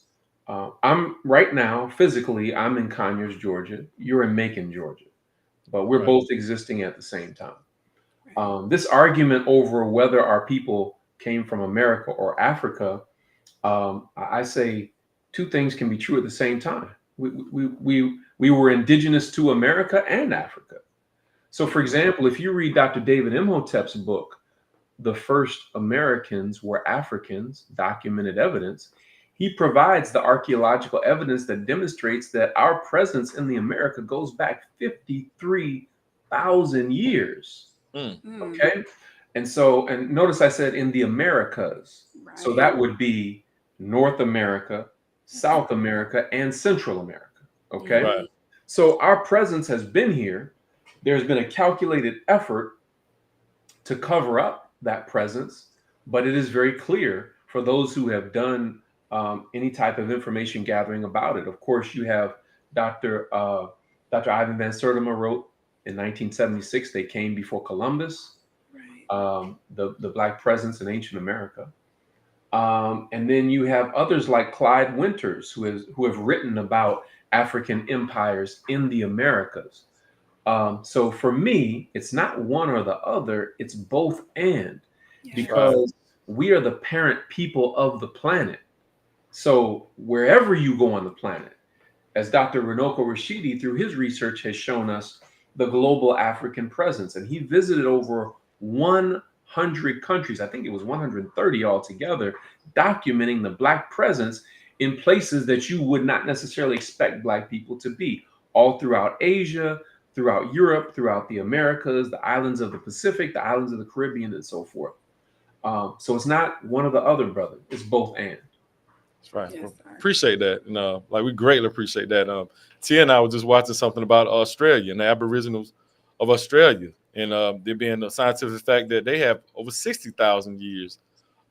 I'm right now, physically, I'm in Conyers, Georgia. You're in Macon, Georgia. But we're both existing at the same time. This argument over whether our people came from America or Africa, I say two things can be true at the same time. We were indigenous to America and Africa. So, for example, if you read Dr. David Imhotep's book, The First Americans Were Africans, Documented Evidence, he provides the archaeological evidence that demonstrates that our presence in the America goes back 53,000 years. Okay. And so, and notice I said in the Americas. Right. So that would be North America, South America, and Central America. Okay. Right. So our presence has been here. There's been a calculated effort to cover up that presence, but it is very clear for those who have done any type of information gathering about it. Of course, you have Dr. Ivan Van Sertima wrote in 1976, they came before Columbus, the Black presence in ancient America. And then you have others like Clyde Winters, who have written about African empires in the Americas. So for me, it's not one or the other, it's both and, because we are the parent people of the planet. So wherever you go on the planet, as Dr. Runoko Rashidi, through his research, has shown us the global African presence, and he visited over 100 countries, I think it was 130 altogether, documenting the Black presence in places that you would not necessarily expect Black people to be, all throughout Asia, throughout Europe, throughout the Americas, the islands of the Pacific, the islands of the Caribbean, and so forth. So it's not one or the other, brother. It's both and. That's right. Yes, appreciate that. We greatly appreciate that. Tia and I were just watching something about Australia and the Aboriginals of Australia, and there being a scientific fact that they have over 60,000 years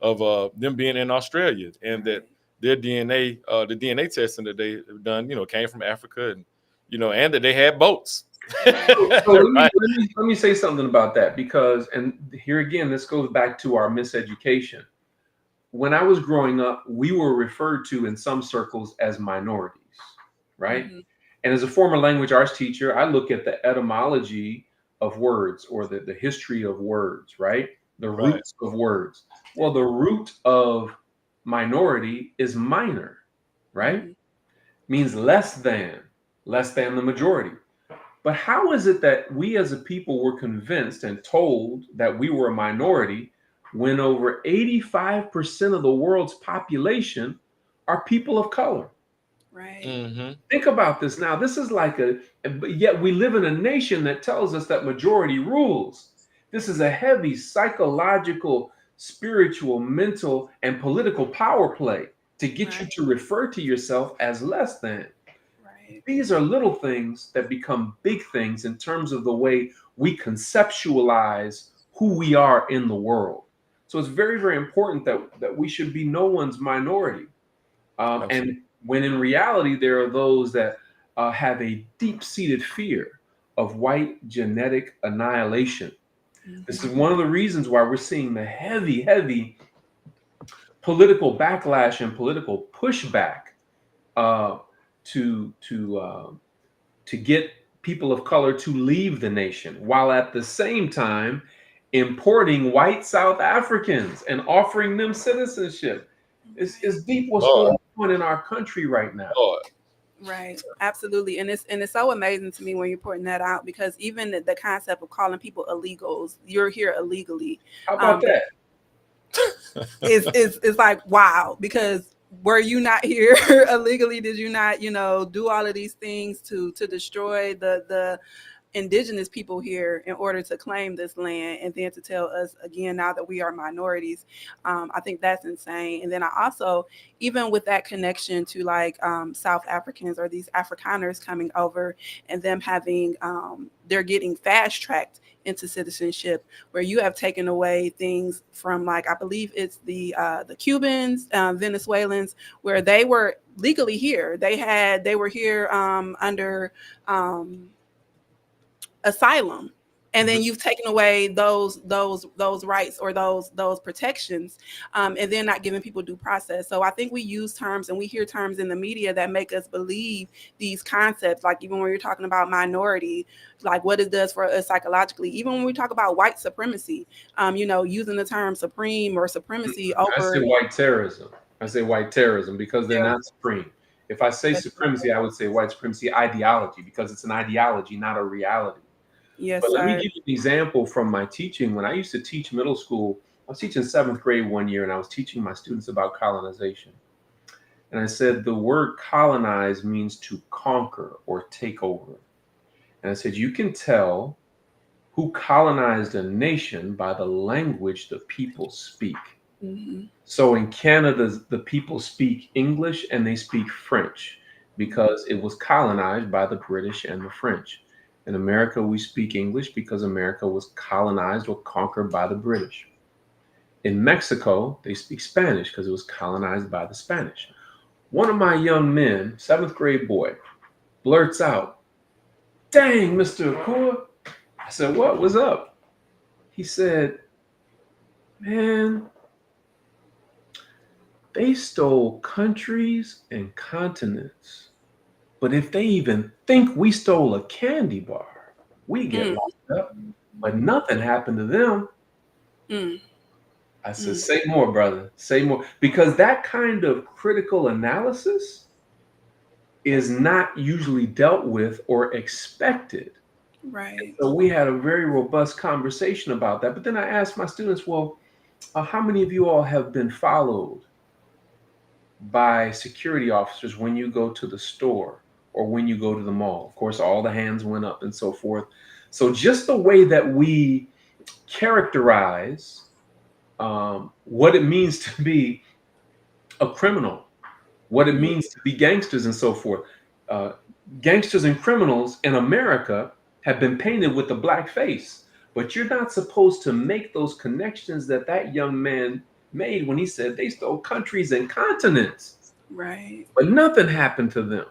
of them being in Australia, and that their DNA, the DNA testing that they have done, came from Africa, and and that they had boats. So let me say something about that, because, and here again, this goes back to our miseducation. When I was growing up, we were referred to in some circles as minorities, right? Mm-hmm. And as a former language arts teacher, I look at the etymology of words, or the history of words, right? The roots of words. Well, the root of minority is minor, right? Mm-hmm. Means less than the majority. But how is it that we as a people were convinced and told that we were a minority when over 85% of the world's population are people of color. Right. Mm-hmm. Think about this now. This is like yet we live in a nation that tells us that majority rules. This is a heavy psychological, spiritual, mental, and political power play to get you to refer to yourself as less than. Right. These are little things that become big things in terms of the way we conceptualize who we are in the world. So it's very, very important that we should be no one's minority. And when in reality, there are those that have a deep-seated fear of white genetic annihilation. Mm-hmm. This is one of the reasons why we're seeing the heavy, heavy political backlash and political pushback to get people of color to leave the nation, while at the same time importing white South Africans and offering them citizenship. It's deep what's going on in our country right now. Right, absolutely, and it's so amazing to me when you're pointing that out, because even the concept of calling people illegals, you're here illegally. How about that? It's like, wow, because were you not here illegally? Did you not, do all of these things to destroy the indigenous people here in order to claim this land, and then to tell us again now that we are minorities? I think that's insane. And then I also, even with that connection to like South Africans or these Afrikaners coming over and them having they're getting fast tracked into citizenship, where you have taken away things from, like, I believe it's the Cubans, Venezuelans, where they were legally here. They were here under asylum, and then you've taken away those rights or those protections, and then not giving people due process. So I think we use terms and we hear terms in the media that make us believe these concepts, like even when you're talking about minority, like what it does for us psychologically. Even when we talk about white supremacy, using the term supreme or supremacy over. I say white terrorism. Because they're not supreme. If I say supremacy, I would say white supremacy ideology, because it's an ideology, not a reality. Yes, but let me give you an example from my teaching. When I used to teach middle school, I was teaching 7th grade one year, and I was teaching my students about colonization. And I said the word colonize means to conquer or take over. And I said you can tell who colonized a nation by the language the people speak. Mm-hmm. So in Canada, the people speak English and they speak French because it was colonized by the British and the French. In America, we speak English because America was colonized or conquered by the British. In Mexico, they speak Spanish because it was colonized by the Spanish. One of my young men, 7th grade boy, blurts out, "Dang, Mr. Akua." I said, "What? What's up?" He said, "Man, they stole countries and continents. But if they even think we stole a candy bar, we get locked up. But nothing happened to them." I said, "Say more, brother. Say more." Because that kind of critical analysis is not usually dealt with or expected. Right. And so we had a very robust conversation about that. But then I asked my students, well, how many of you all have been followed by security officers when you go to the store or when you go to the mall? Of course, all the hands went up and so forth. So just the way that we characterize what it means to be a criminal, what it means to be gangsters and so forth. Gangsters and criminals in America have been painted with the black face, but you're not supposed to make those connections that young man made when he said they stole countries and continents. Right. But nothing happened to them.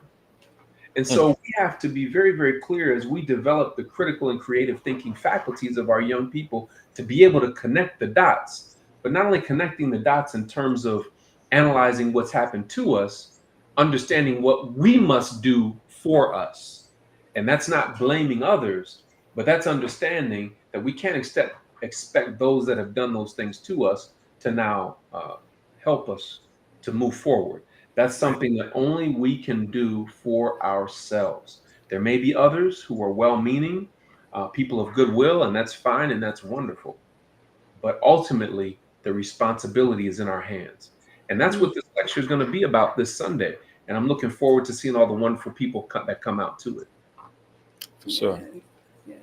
And so we have to be very, very clear as we develop the critical and creative thinking faculties of our young people to be able to connect the dots, but not only connecting the dots in terms of analyzing what's happened to us, understanding what we must do for us. And that's not blaming others, but that's understanding that we can't expect those that have done those things to us to now help us to move forward. That's something that only we can do for ourselves. There may be others who are well-meaning, people of goodwill, and that's fine and that's wonderful. But ultimately, the responsibility is in our hands. And that's what this lecture lecture is going to be about this Sunday. And I'm looking forward to seeing all the wonderful people that come out to it. For sure. Yes.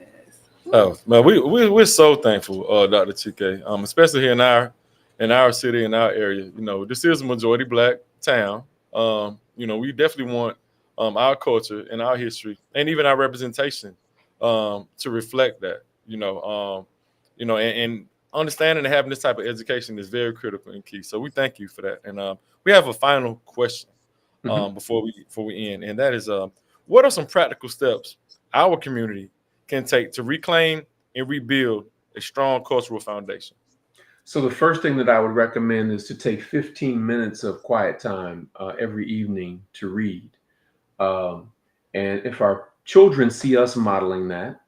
Oh man, we're so thankful, Dr. TK, especially here in our city, in our area. You know, this is a majority Black town. You know, we definitely want our culture and our history and even our representation to reflect that. And understanding and having this type of education is very critical and key. So we thank you for that. And we have a final question before we end, and that is, what are some practical steps our community can take to reclaim and rebuild a strong cultural foundation? So the first thing that I would recommend is to take 15 minutes of quiet time every evening to read. And if our children see us modeling that,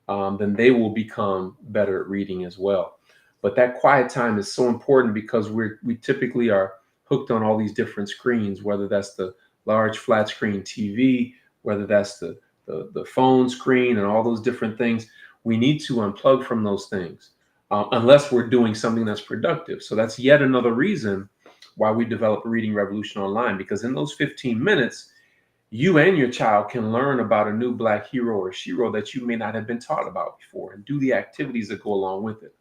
then they will become better at reading as well. But that quiet time is so important because we typically are hooked on all these different screens, whether that's the large flat screen TV, whether that's the phone screen and all those different things. We need to unplug from those things unless we're doing something that's productive. So that's yet another reason why we developed Reading Revolution Online, because in those 15 minutes, you and your child can learn about a new Black hero or shero that you may not have been taught about before and do the activities that go along with it.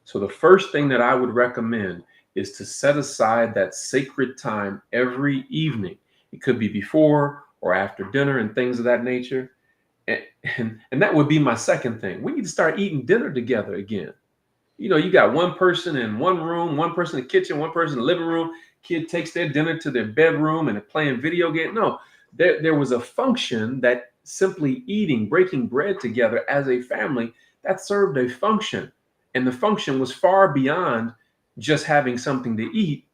So the first thing that I would recommend is to set aside that sacred time every evening. It could be before or after dinner and things of that nature. And that would be my second thing. We need to start eating dinner together again. You know, you got one person in one room, one person in the kitchen, one person in the living room. Kid takes their dinner to their bedroom and they're playing video game. No, there was a function that simply eating, breaking bread together as a family, that served a function. And the function was far beyond just having something to eat.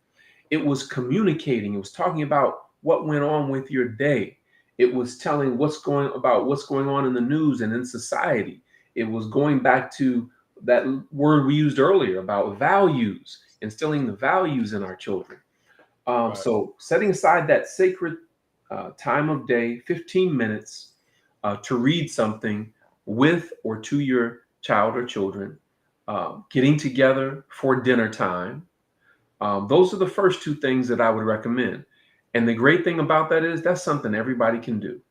It was communicating. It was talking about what went on with your day. It was telling what's going on in the news and in society. It was going back to that word we used earlier about values, instilling the values in our children. Right. So setting aside that sacred time of day, 15 minutes to read something with or to your child or children, getting together for dinner time. Those are the first two things that I would recommend. And the great thing about that is that's something everybody can do.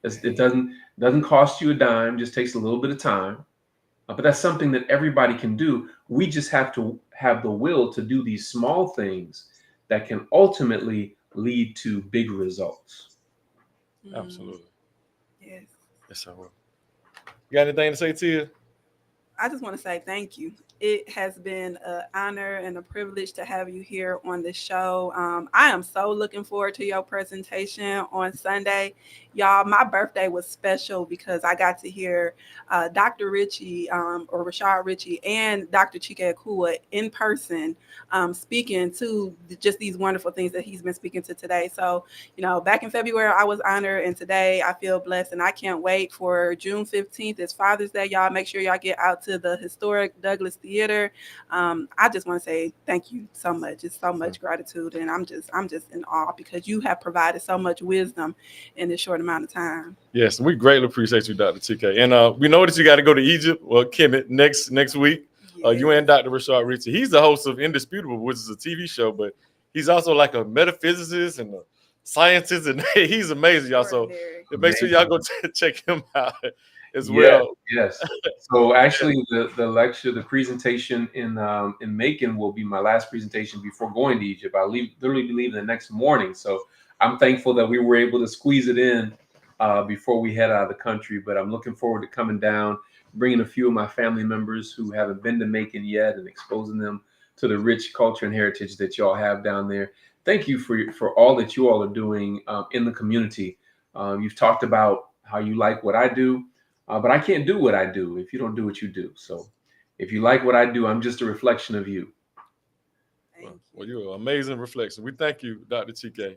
It doesn't cost you a dime, just takes a little bit of time. But that's something that everybody can do. We just have to have the will to do these small things that can ultimately lead to big results. Absolutely. Yes. Yes, I will. You got anything to say, Tia? I just want to say thank you. It has been an honor and a privilege to have you here on the show. I am so looking forward to your presentation on Sunday. Y'all, my birthday was special because I got to hear Dr. Richie or Rashad Richie and Dr. Chike Akua in person speaking to just these wonderful things that he's been speaking to today. So, you know, back in February, I was honored, and today I feel blessed, and I can't wait for June 15th. It's Father's Day. Y'all make sure y'all get out to the historic Douglas Theater. I just want to say thank you so much. It's so much gratitude, and I'm just in awe because you have provided so much wisdom in this short amount of time. Yes, we greatly appreciate you, Dr. TK. And we know that you got to go to Egypt, Kemet, next week. You and Dr. Rashad Richie. He's the host of Indisputable, which is a TV show, but he's also like a metaphysicist and a scientist, and he's amazing, y'all. So make sure y'all go check him out as well. Yes. So actually, the lecture, the presentation in Macon will be my last presentation before going to Egypt. I literally leave the next morning. So I'm thankful that we were able to squeeze it in before we head out of the country. But I'm looking forward to coming down, bringing a few of my family members who haven't been to Macon yet, and exposing them to the rich culture and heritage that y'all have down there. Thank you for all that you all are doing in the community. You've talked about how you like what I do. But I can't do what I do if you don't do what you do. So if you like what I do, I'm just a reflection of you. Well, you're an amazing reflection. We thank you, Dr. TK.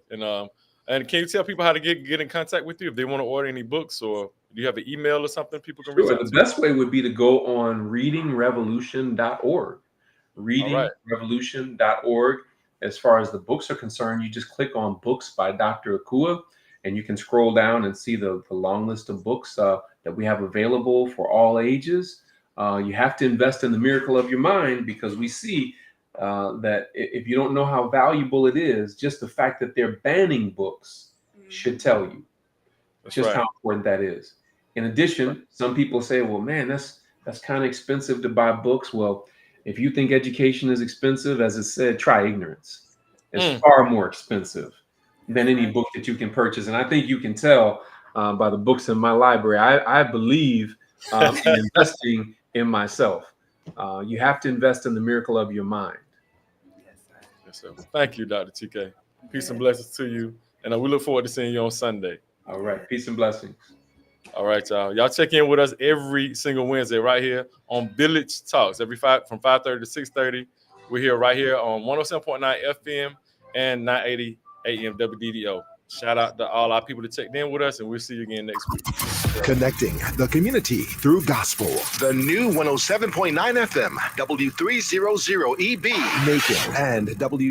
And can you tell people how to get in contact with you if they want to order any books, or do you have an email or something people can reach out to? The best way would be to go on readingrevolution.org. Readingrevolution.org. As far as the books are concerned, you just click on Books by Dr. Akua, and you can scroll down and see the long list of books that we have available for all ages. You have to invest in the miracle of your mind, because we see that if you don't know how valuable it is, just the fact that they're banning books should tell you just how important that is. In addition, some people say, well, man, that's kind of expensive to buy books. Well, if you think education is expensive, as it said, try ignorance. It's far more expensive than any book that you can purchase. And I think you can tell by the books in my library. I believe in investing in myself. You have to invest in the miracle of your mind. Yes, sir. Thank you, Dr. TK. Peace and blessings to you. And we look forward to seeing you on Sunday. All right. Peace and blessings. All right, y'all. Y'all check in with us every single Wednesday right here on Village Talks. From 5:30 to 6:30. We're here right here on 107.9 FM and 980 AM WDDO. Shout out to all our people that checked in with us, and we'll see you again next week. Connecting the community through gospel. The new 107.9 FM, W300EB, Macon, and W.